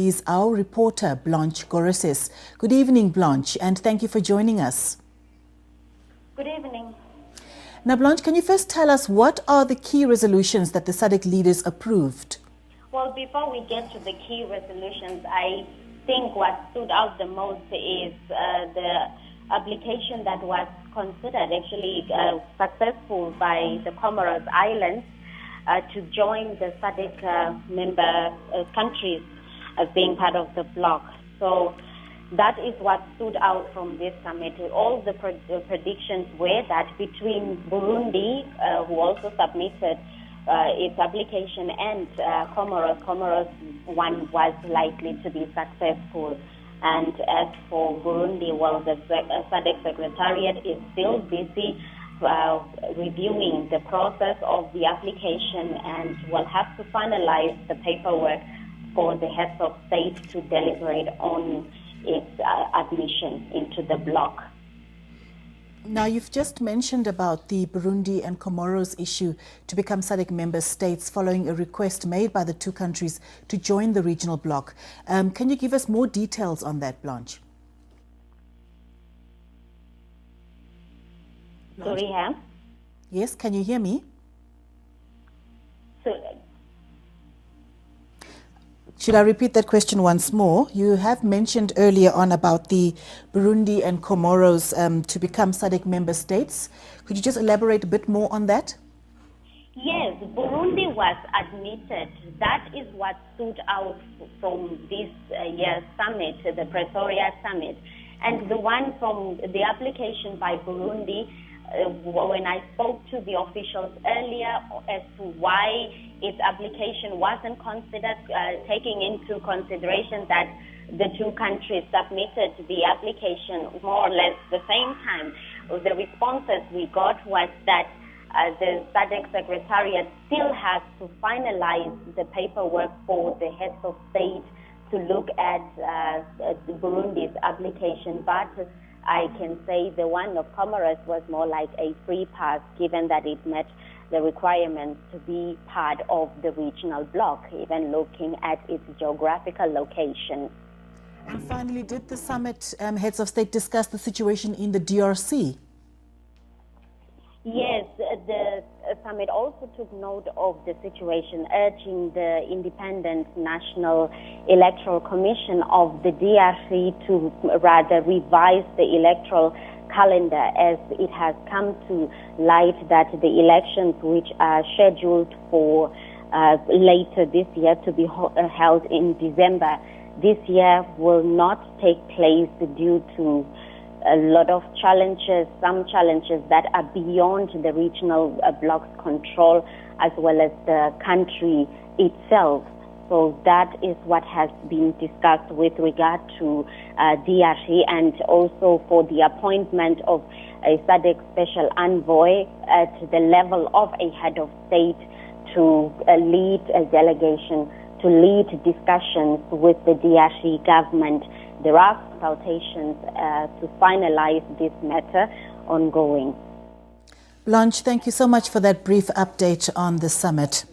Is our reporter Blanche Gorises. Good evening, Blanche, and thank you for joining us. Good evening. Now, Blanche, can you first tell us what are the key resolutions that the SADC leaders approved? Well, before we get to the key resolutions, I think what stood out the most is the application that was considered actually successful by the Comoros Islands to join the SADC member countries as being part of the bloc. So that is what stood out from this summit. All the predictions were that between Burundi, who also submitted its application, and Comoros one was likely to be successful. And as for Burundi, well, the SADC Secretariat is still busy reviewing the process of the application and will have to finalize the paperwork for the heads of state to deliberate on its admission into the bloc. Now, you've just mentioned about the Burundi and Comoros issue to become SADC member states following a request made by the two countries to join the regional bloc. Can you give us more details on that, Blanche? Sorry, Ham? Yes, can you hear me? Should I repeat that question once more? You have mentioned earlier on about the Burundi and Comoros to become SADC member states. Could you just elaborate a bit more on that? Yes, Burundi was admitted. That is what stood out from this year's summit, the Pretoria summit. And the one from the application by Burundi, when I spoke to the officials earlier as to why its application wasn't considered, taking into consideration that the two countries submitted the application more or less the same time, the responses we got was that the SADC Secretariat still has to finalize the paperwork for the heads of state to look at Burundi's application. But I can say the one of Comoros was more like a free pass, given that it met the requirements to be part of the regional bloc, even looking at its geographical location. And finally, did the summit heads of state discuss the situation in the DRC? Yes, the summit also took note of the situation, urging the Independent National Electoral Commission of the DRC to rather revise the electoral calendar, as it has come to light that the elections which are scheduled for later this year to be held in December this year will not take place due to a lot of challenges, some challenges that are beyond the regional bloc's control, as well as the country itself. So that is what has been discussed with regard to DRC, and also for the appointment of a SADC special envoy at the level of a head of state to lead a delegation, to lead discussions with the DRC government. There are consultations to finalize this matter ongoing. Blanche, thank you so much for that brief update on the summit.